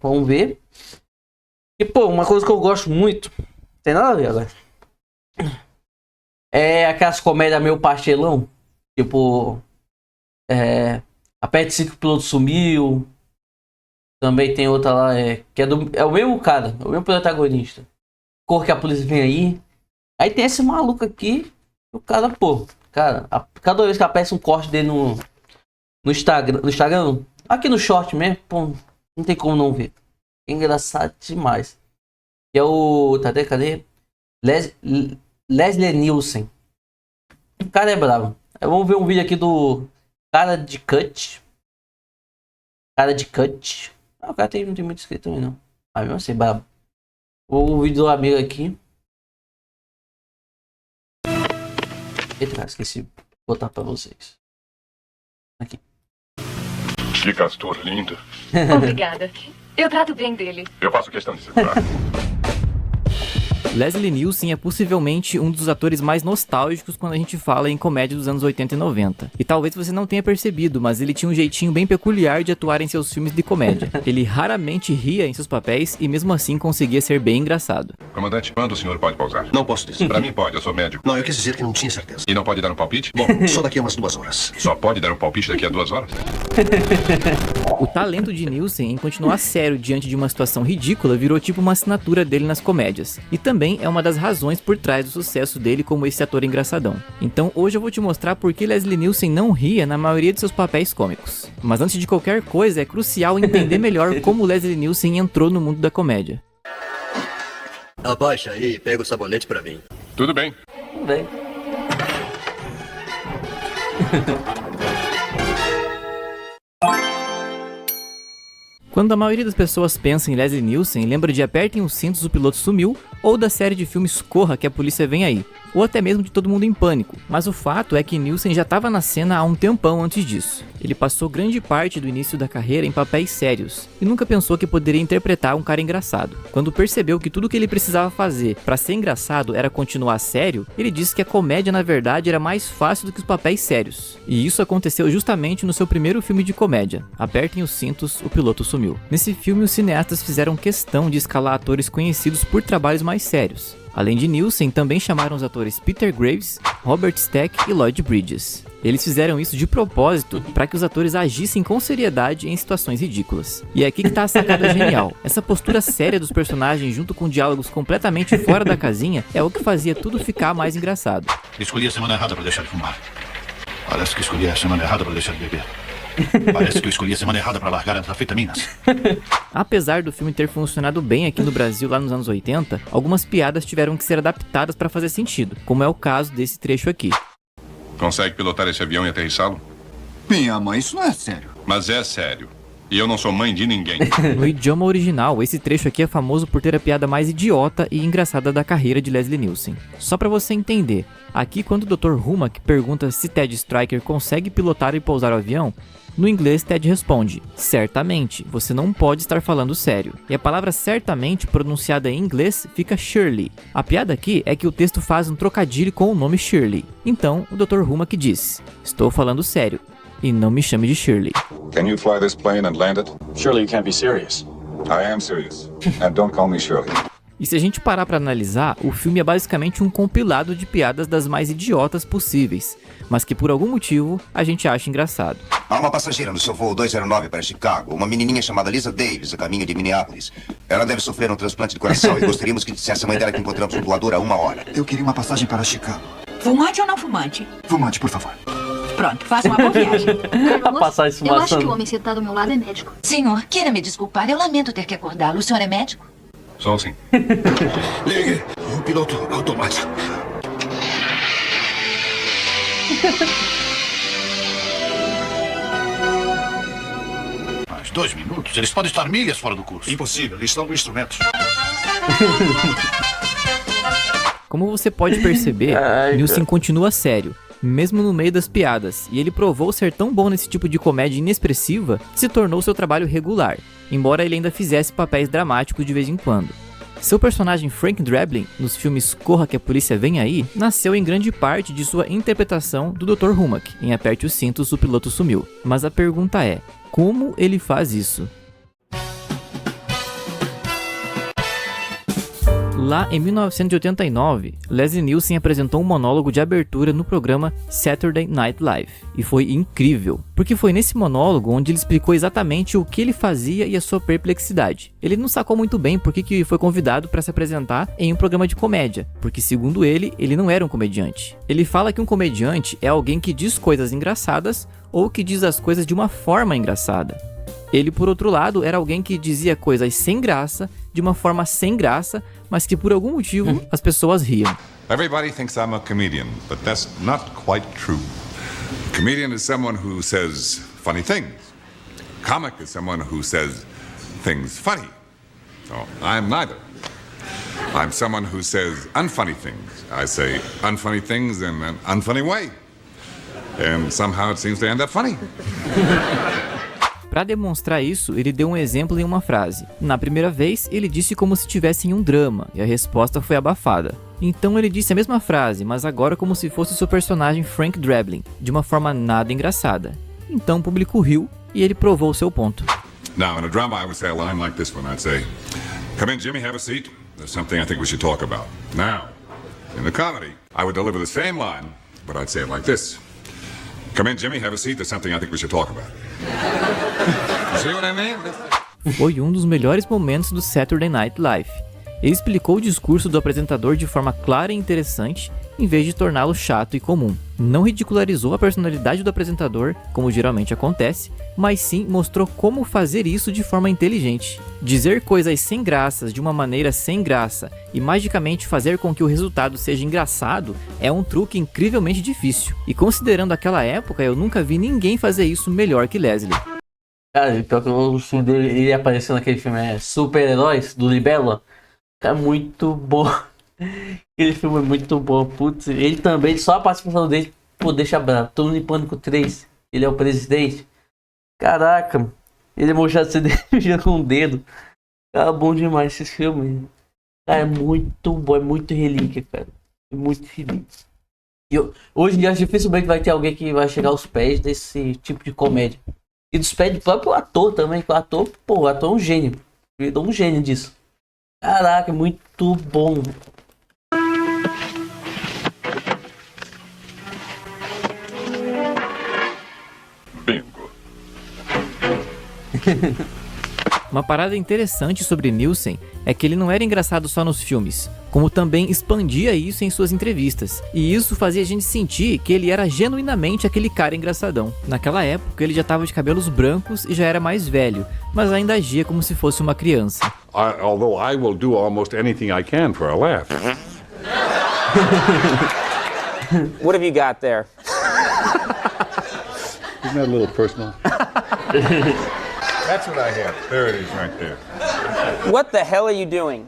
Vamos ver. E, pô, uma coisa que eu gosto muito, tem nada a ver agora, é aquelas comédias meio pastelão. Tipo, Aperte 5 Piloto Sumiu. Também tem outra lá, que é o mesmo cara, o mesmo protagonista. Cor que a polícia vem aí. Aí tem esse maluco aqui, o cara, pô, cada vez que aparece um corte dele no Instagram, aqui no short mesmo, pô, não tem como não ver. É engraçado demais. Que é o, cadê? Leslie Nielsen. O cara é bravo. Vamos ver um vídeo aqui do Cara de Cut. O cara não tem muito inscrito também, não. Mas mesmo assim, brabo. O vídeo do amigo aqui. Eita, cara, esqueci de botar pra vocês. Aqui. Que castor lindo. Obrigada. Eu trato bem dele. Eu faço questão de segurar. Leslie Nielsen é possivelmente um dos atores mais nostálgicos quando a gente fala em comédia dos anos 80 e 90. E talvez você não tenha percebido, mas ele tinha um jeitinho bem peculiar de atuar em seus filmes de comédia. Ele raramente ria em seus papéis e mesmo assim conseguia ser bem engraçado. Comandante, quando o senhor pode pausar? Não posso dizer. Pra mim pode, eu sou médico. Não, eu quis dizer que não tinha certeza. E não pode dar um palpite? Bom, só daqui a umas 2 horas. Só pode dar um palpite daqui a 2 horas? O talento de Nielsen em continuar sério diante de uma situação ridícula virou tipo uma assinatura dele nas comédias. E também é uma das razões por trás do sucesso dele como esse ator engraçadão. Então hoje eu vou te mostrar por que Leslie Nielsen não ria na maioria de seus papéis cômicos. Mas antes de qualquer coisa, é crucial entender melhor como Leslie Nielsen entrou no mundo da comédia. Abaixa aí e pega o sabonete pra mim. Tudo bem. Tudo bem. Quando a maioria das pessoas pensa em Leslie Nielsen, lembra de Apertem os Cintos, o Piloto Sumiu, ou da série de filmes Corra, que a polícia vem aí, ou até mesmo de Todo Mundo em Pânico. Mas o fato é que Nielsen já estava na cena há um tempão antes disso. Ele passou grande parte do início da carreira em papéis sérios, e nunca pensou que poderia interpretar um cara engraçado. Quando percebeu que tudo o que ele precisava fazer para ser engraçado era continuar sério, ele disse que a comédia na verdade era mais fácil do que os papéis sérios. E isso aconteceu justamente no seu primeiro filme de comédia, Apertem os Cintos, o Piloto Sumiu. Nesse filme, os cineastas fizeram questão de escalar atores conhecidos por trabalhos mais sérios. Além de Nielsen, também chamaram os atores Peter Graves, Robert Stack e Lloyd Bridges. Eles fizeram isso de propósito para que os atores agissem com seriedade em situações ridículas. E é aqui que tá a sacada genial. Essa postura séria dos personagens junto com diálogos completamente fora da casinha é o que fazia tudo ficar mais engraçado. Escolhi a semana errada para deixar de fumar. Parece que escolhi a semana errada para deixar de beber. Parece que eu escolhi a semana errada para largar as anfetaminas. Apesar do filme ter funcionado bem aqui no Brasil lá nos anos 80, algumas piadas tiveram que ser adaptadas para fazer sentido, como é o caso desse trecho aqui. Consegue pilotar esse avião e aterrissá-lo? Minha mãe, isso não é sério. Mas é sério. E eu não sou mãe de ninguém. No idioma original, esse trecho aqui é famoso por ter a piada mais idiota e engraçada da carreira de Leslie Nielsen. Só pra você entender, aqui quando o Dr. Humak pergunta se Ted Striker consegue pilotar e pousar o avião, no inglês Ted responde, certamente, você não pode estar falando sério. E a palavra certamente, pronunciada em inglês, fica Shirley. A piada aqui é que o texto faz um trocadilho com o nome Shirley. Então, o Dr. Humak diz, estou falando sério. E não me chame de Shirley. Can you fly this plane and land it? Surely you can't be serious. I am serious. And don't call me Shirley. E se a gente parar pra analisar, o filme é basicamente um compilado de piadas das mais idiotas possíveis, mas que por algum motivo a gente acha engraçado. Há uma passageira no seu voo 209 para Chicago, uma menininha chamada Lisa Davis, a caminho de Minneapolis. Ela deve sofrer um transplante de coração e gostaríamos que dissesse à mãe dela que encontramos um doador há 1 hora. Eu queria uma passagem para Chicago. Fumante ou não fumante? Fumante, por favor. Pronto, faça uma boa viagem. Passar isso Eu acho que o homem sentado ao meu lado é médico. Senhor, queira me desculpar, eu lamento ter que acordá-lo. O senhor é médico? Sou sim. Ligue o piloto automático. Mais 2 minutos? Eles podem estar milhas fora do curso. Impossível, eles estão no instrumento. Como você pode perceber, Nielsen continua sério, mesmo no meio das piadas, e ele provou ser tão bom nesse tipo de comédia inexpressiva que se tornou seu trabalho regular, embora ele ainda fizesse papéis dramáticos de vez em quando. Seu personagem Frank Drebin, nos filmes Corra que a Polícia Vem Aí, nasceu em grande parte de sua interpretação do Dr. Humak em Aperte os Cintos, o Piloto Sumiu. Mas a pergunta é, como ele faz isso? Lá em 1989, Leslie Nielsen apresentou um monólogo de abertura no programa Saturday Night Live, e foi incrível, porque foi nesse monólogo onde ele explicou exatamente o que ele fazia e a sua perplexidade. Ele não sacou muito bem por que foi convidado para se apresentar em um programa de comédia, porque segundo ele não era um comediante. Ele fala que um comediante é alguém que diz coisas engraçadas ou que diz as coisas de uma forma engraçada. Ele, por outro lado, era alguém que dizia coisas sem graça, de uma forma sem graça, mas que por algum motivo as pessoas riam. Everybody thinks I'm a comedian, but that's not quite true. A comedian is someone who says funny things. A comic is someone who says things funny. So I'm neither. I'm someone who says unfunny things. I say unfunny things in an unfunny way. And somehow it seems to end up funny. Para demonstrar isso, ele deu um exemplo em uma frase. Na primeira vez, ele disse como se estivesse em um drama, e a resposta foi abafada. Então ele disse a mesma frase, mas agora como se fosse seu personagem Frank Drebin, de uma forma nada engraçada. Então o público riu, e ele provou seu ponto. Now, in a drama, I would say a line like this one. I'd say, "Come in, Jimmy, have a seat. There's something I think we should talk about." Now, in the comedy, I would deliver the same line, but I'd say it like this. "Come in, Jimmy, have a seat. There's something I think we should talk about." You see what I mean? Foi um dos melhores momentos do Saturday Night Live. Ele explicou o discurso do apresentador de forma clara e interessante, em vez de torná-lo chato e comum. Não ridicularizou a personalidade do apresentador, como geralmente acontece, mas sim mostrou como fazer isso de forma inteligente. Dizer coisas sem graças de uma maneira sem graça e magicamente fazer com que o resultado seja engraçado é um truque incrivelmente difícil. E considerando aquela época, eu nunca vi ninguém fazer isso melhor que Leslie. Cara, pior que o filme dele, ele apareceu naquele filme Super-Heróis, do Libélula. É muito bom. Aquele filme é muito bom. Putz, ele também, só a participação dele, pô, deixa bravo. Todo mundo em Pânico 3. Ele é o presidente. Caraca, ele é mostrado se deixando com o dedo. Cara, bom demais esse filme. Cara, é muito bom, é muito relíquia, cara. É muito relíquia. E hoje em dia dificilmente vai ter alguém que vai chegar aos pés desse tipo de comédia. E dos pés do próprio ator também. O ator, pô, o ator é um gênio. Ele é um gênio disso. Caraca, muito bom. Bingo. Uma parada interessante sobre Nielsen é que ele não era engraçado só nos filmes, como também expandia isso em suas entrevistas, e isso fazia a gente sentir que ele era genuinamente aquele cara engraçadão. Naquela época ele já estava de cabelos brancos e já era mais velho, mas ainda agia como se fosse uma criança. Although I will do almost anything I can for a laugh. What have you got there? Isn't that a little personal? That's what I have. There it is right there. What the hell are you doing?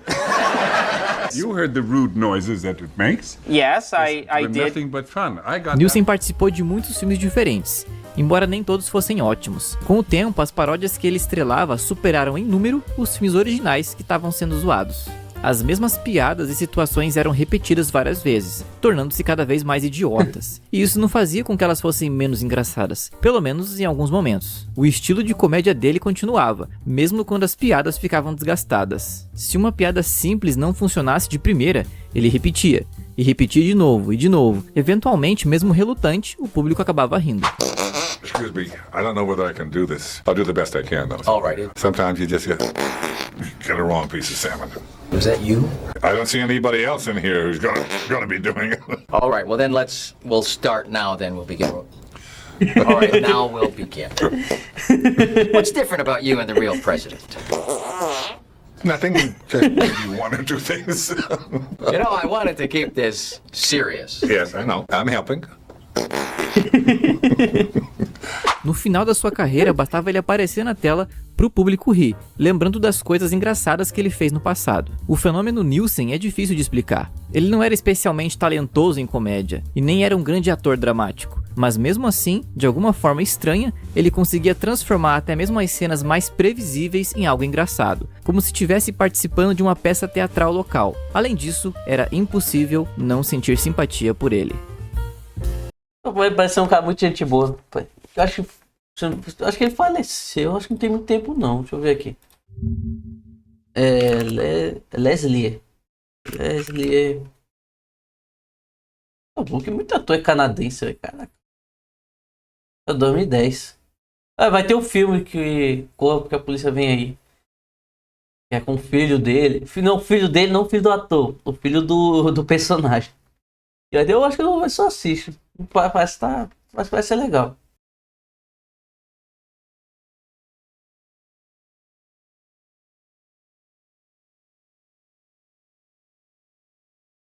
You heard the rude noises that it makes? Yes, I They're did. nothing but fun. I got Nielsen participou de muitos filmes diferentes, embora nem todos fossem ótimos. Com o tempo, as paródias que ele estrelava superaram em número os filmes originais que estavam sendo zoados. As mesmas piadas e situações eram repetidas várias vezes, tornando-se cada vez mais idiotas. E isso não fazia com que elas fossem menos engraçadas, pelo menos em alguns momentos. O estilo de comédia dele continuava, mesmo quando as piadas ficavam desgastadas. Se uma piada simples não funcionasse de primeira, ele repetia. E repetia de novo e de novo. Eventualmente, mesmo relutante, o público acabava rindo. Excuse me, I don't know whether I can do this. I'll do the best I can, though. All right. Sometimes you just get a wrong piece of salmon. Was that you? I don't see anybody else in here who's gonna be doing it. All right. Well, then we'll start now. Then we'll begin. All right. Now we'll begin. What's different about you and the real president? Nothing. Just maybe one or two things. You know, I wanted to keep this serious. Yes, I know. I'm helping. No final da sua carreira, bastava ele aparecer na tela para o público rir, lembrando das coisas engraçadas que ele fez no passado. O fenômeno Nielsen é difícil de explicar. Ele não era especialmente talentoso em comédia, e nem era um grande ator dramático. Mas mesmo assim, de alguma forma estranha, ele conseguia transformar até mesmo as cenas mais previsíveis em algo engraçado, como se estivesse participando de uma peça teatral local. Além disso, era impossível não sentir simpatia por ele. Vai parecer um cara muito gente boa. Eu acho que ele faleceu. Acho que não tem muito tempo não. Deixa eu ver aqui. Leslie. Leslie. Tá bom que muito ator é canadense, velho. Caraca. É 2010. Vai ter um filme que a polícia vem aí. Que é com o filho dele. Não, o filho dele, não o filho do ator. O filho do personagem. E aí eu acho que eu só assisto. Parece ser legal.